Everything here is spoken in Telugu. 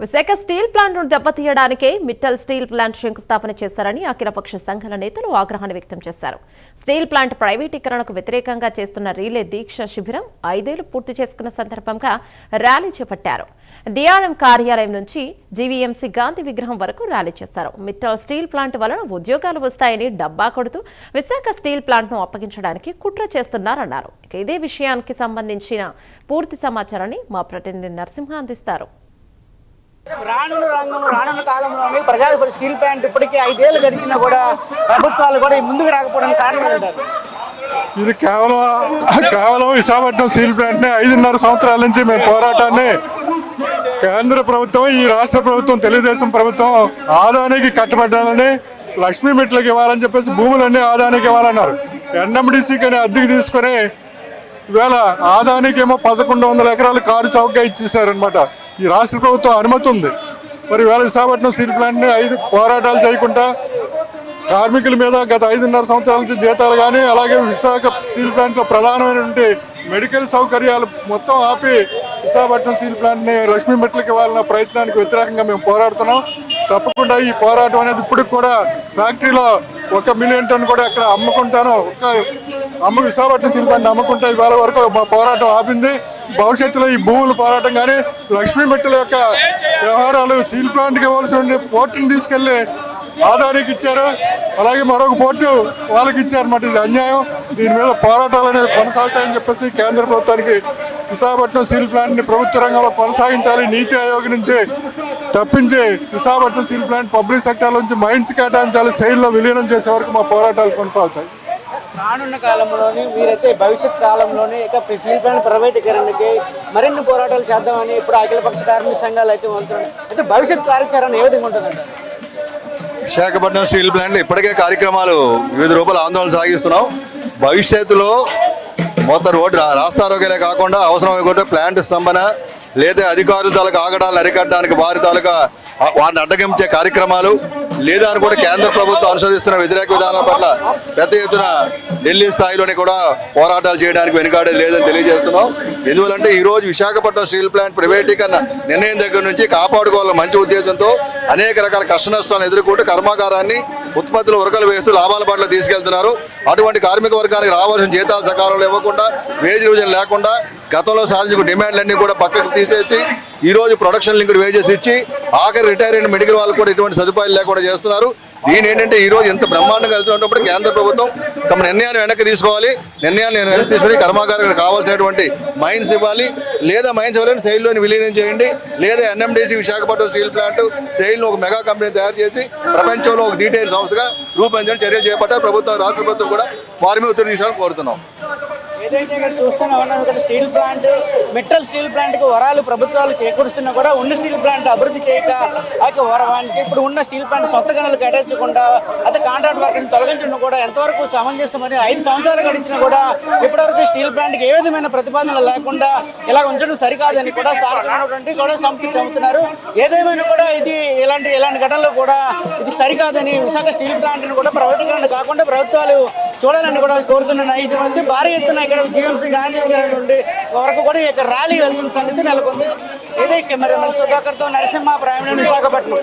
విశాఖ స్టీల్ ప్లాంట్ను దెబ్బతీయడానికే మిట్టల్ స్టీల్ ప్లాంట్ శంకుస్థాపన చేశారని అఖిలపక్ష సంఘాల నేతలు ఆగ్రహాన్ని వ్యక్తం చేశారు. స్టీల్ ప్లాంట్ ప్రైవేటీకరణకు వ్యతిరేకంగా చేస్తున్న రీలే దీక్ష శిబిరం 5 ఏళ్లు పూర్తి చేసుకున్న సందర్భంగా ర్యాలీ చేపట్టారు. డిఆర్ఎం కార్యాలయం నుంచి జీవీఎంసీ గాంధీ విగ్రహం వరకు ర్యాలీ చేశారు. మిట్టల్ స్టీల్ ప్లాంట్ వలన ఉద్యోగాలు వస్తాయని డబ్బా కొడుతూ విశాఖ స్టీల్ ప్లాంట్ను అప్పగించడానికి కుట్ర చేస్తున్నారన్నారు. ఇదే విషయానికి సంబంధించిన పూర్తి సమాచారాన్ని మా ప్రతినిధి నరసింహ అందిస్తారు. రానున్న కాలంలోనే ప్రజాపరి స్టీల్ ప్లాంట్ ఇప్పటికీ 5 ఏళ్లు గడిచినా కూడా ప్రభుత్వాలు కూడా ముందుకు రాకపోవడానికి కారణం ఏంటారు? ఇది కేవలం విశాఖపట్నం స్టీల్ ప్లాంట్ ని 5.5 సంవత్సరాల నుంచి మేము పోరాటాన్ని కేంద్ర ప్రభుత్వం, ఈ రాష్ట్ర ప్రభుత్వం, తెలుగుదేశం ప్రభుత్వం ఆదానికి కట్టబెట్టాలని, లక్ష్మీ మెట్లకు ఇవ్వాలని చెప్పేసి భూములన్నీ ఆదానికి ఇవ్వాలన్నారు. ఎన్ఎండిసికి అద్దెకి తీసుకొని ఇవాళ ఆదానికి ఏమో 1100 ఎకరాలు కారు చౌకగా ఇచ్చేసారనమాట. ఈ రాష్ట్ర ప్రభుత్వం అనుమతి ఉంది. మరి ఇవాళ విశాఖపట్నం స్టీల్ ప్లాంట్ని 5 పోరాటాలు చేయకుండా కార్మికుల మీద గత 5.5 సంవత్సరాల నుంచి జీతాలు కానీ, అలాగే విశాఖ స్టీల్ ప్లాంట్లో ప్రధానమైనటువంటి మెడికల్ సౌకర్యాలు మొత్తం ఆపి విశాఖపట్నం స్టీల్ ప్లాంట్ని లక్ష్మీ మెట్లకి ఇవ్వాలన్న ప్రయత్నానికి వ్యతిరేకంగా మేము పోరాడుతున్నాం. తప్పకుండా ఈ పోరాటం అనేది ఇప్పటికి కూడా ఫ్యాక్టరీలో 1 మిలియన్ టన్ కూడా అక్కడ అమ్ముకుంటాను, విశాఖపట్నం స్టీల్ ప్లాంట్ అమ్ముకుంటా ఇవాళ వరకు మా పోరాటం ఆపింది. భవిష్యత్తులో ఈ భూముల పోరాటం కానీ, లక్ష్మీ మెట్టల యొక్క వ్యవహారాలు, స్టీల్ ప్లాంట్కి ఇవ్వాల్సిన పోర్టుని తీసుకెళ్లి ఆదానికి ఇచ్చారు, అలాగే మరొక పోర్టు వాళ్ళకి ఇచ్చారన్నమాట. ఇది అన్యాయం. దీని మీద పోరాటాలు అనేవి కొనసాగుతాయని చెప్పేసి కేంద్ర ప్రభుత్వానికి విశాఖపట్నం స్టీల్ ప్లాంట్ని ప్రభుత్వ రంగంలో కొనసాగించాలి, నీతి ఆయోగ్ నుంచి తప్పించి Visakhapatnam steel plant public sector నుంచి మైన్స్ కేటాయించాలి, సెయిల్లో విలీనం చేసే వరకు మా పోరాటాలు కొనసాగుతాయి. రానున్న కాలంలోనే మీరైతే భవిష్యత్ కాలంలోనే ఇక స్టీల్ ప్లాంట్ ప్రైవేటీకరణకి మరిన్ని పోరాటాలు చేద్దామని ఇప్పుడు అఖిలపక్ష కార్మిక సంఘాలు అయితే వెళ్తున్నాయి. అయితే భవిష్యత్ కార్యాచరణ ఏ విధంగా ఉంటుందంట? విశాఖపట్నం స్టీల్ ప్లాంట్ ఇప్పటికే కార్యక్రమాలు వివిధ రూపాయల ఆందోళన సాగిస్తున్నాం. భవిష్యత్తులో మొత్తం రోడ్డు రాస్తారోగ్యాలే కాకుండా అవసరం ప్లాంట్ స్తంభన లేదా అధికారుల తాలూకా ఆగడాలను అరికట్టడానికి వారి తాలూకా వారిని అడ్డగించే కార్యక్రమాలు లేదా అని కూడా కేంద్ర ప్రభుత్వం అనుసరిస్తున్న వ్యతిరేక విధానాల పట్ల పెద్ద ఎత్తున ఢిల్లీ స్థాయిలోనే కూడా పోరాటాలు చేయడానికి వెనుకాడేది లేదని తెలియజేస్తున్నాం. ఎందువల్లంటే ఈరోజు విశాఖపట్నం స్టీల్ ప్లాంట్ ప్రైవేటీకరణ నిర్ణయం దగ్గర నుంచి కాపాడుకోవాలని మంచి ఉద్దేశంతో అనేక రకాల కష్ట నష్టాలను ఎదుర్కొంటూ కర్మాగారాన్ని ఉత్పత్తులు ఉరకలు వేస్తూ లాభాల పట్ల తీసుకెళ్తున్నారు. అటువంటి కార్మిక వర్గానికి రావాల్సిన జీతాలు సకాలంలో ఇవ్వకుండా, వేజ్ రివిజన్ లేకుండా గతంలో సాధించిన డిమాండ్లన్నీ కూడా పక్కకు తీసేసి ఈరోజు ప్రొడక్షన్ లింక్డ్ వేజెస్ ఇచ్చి ఆఖరి రిటైర్ అయిన మెడికల్ వాళ్ళు కూడా ఎటువంటి సదుపాయాలు లేకుండా చేస్తున్నారు. దీని ఏంటంటే ఈరోజు ఇంత బ్రహ్మాండంగా వెళ్తున్నప్పుడు కేంద్ర ప్రభుత్వం తమ నిర్ణయాన్ని వెనక్కి తీసుకోవాలి. నిర్ణయాన్ని వెనక్కి తీసుకుని కర్మాగారానికి కావాల్సినటువంటి మైన్స్ ఇవ్వాలి, లేదా మైన్స్ ఇవ్వాలని సెయిల్లోని విలీనం చేయండి, లేదా ఎన్ఎండిసి విశాఖపట్నం స్టీల్ ప్లాంట్ సెయిల్ను ఒక మెగా కంపెనీ తయారు చేసి ప్రపంచంలో ఒక డీటెయిల్ సంస్థగా రూపొందించిన చర్యలు చేపట్టారు. ప్రభుత్వం, రాష్ట్ర ప్రభుత్వం కూడా వారి మీద ఒత్తిడి తీసుకోవాలని కోరుతున్నాం. ఏదైతే ఇక్కడ చూస్తూనే ఉన్నాం, ఇక్కడ స్టీల్ ప్లాంట్, మిట్టల్ స్టీల్ ప్లాంట్కి వరాలు ప్రభుత్వాలు చేకూరుస్తున్నా కూడా ఉన్న స్టీల్ ప్లాంట్ అభివృద్ధి చేయక వానికి ఇప్పుడు ఉన్న స్టీల్ ప్లాంట్ సొంత గనులు కేటాయించకుండా అయితే కాంట్రాక్ట్ వర్కర్ని తొలగించడం కూడా ఎంతవరకు సమంజసమని 5 సంవత్సరాలు గడిచినా కూడా ఇప్పటివరకు స్టీల్ ప్లాంట్కి ఏ విధమైన ప్రతిపాదనలు లేకుండా ఇలా ఉంచడం సరికాదని కూడా స్థానికులు కూడా చెబుతున్నారు. ఏదేమైనా కూడా ఇలాంటి ఘటనలు కూడా ఇది సరికాదని విశాఖ స్టీల్ ప్లాంట్ని కూడా ప్రైవేటీకరణ కాకుండా ప్రభుత్వాలు చూడాలని కూడా కోరుతున్న నైజమంది భారీ ఎత్తున ఇక్కడ జీవీఎంసీ గాంధీ విగ్రహం నుండి వరకు కూడా ఇక ర్యాలీ వెళ్తున్న సంగతి నెలకొంది. ఇదే కెమెరామెన్ సుధాకర్తో నరసింహ, ప్రైమ్ విశాఖపట్నం.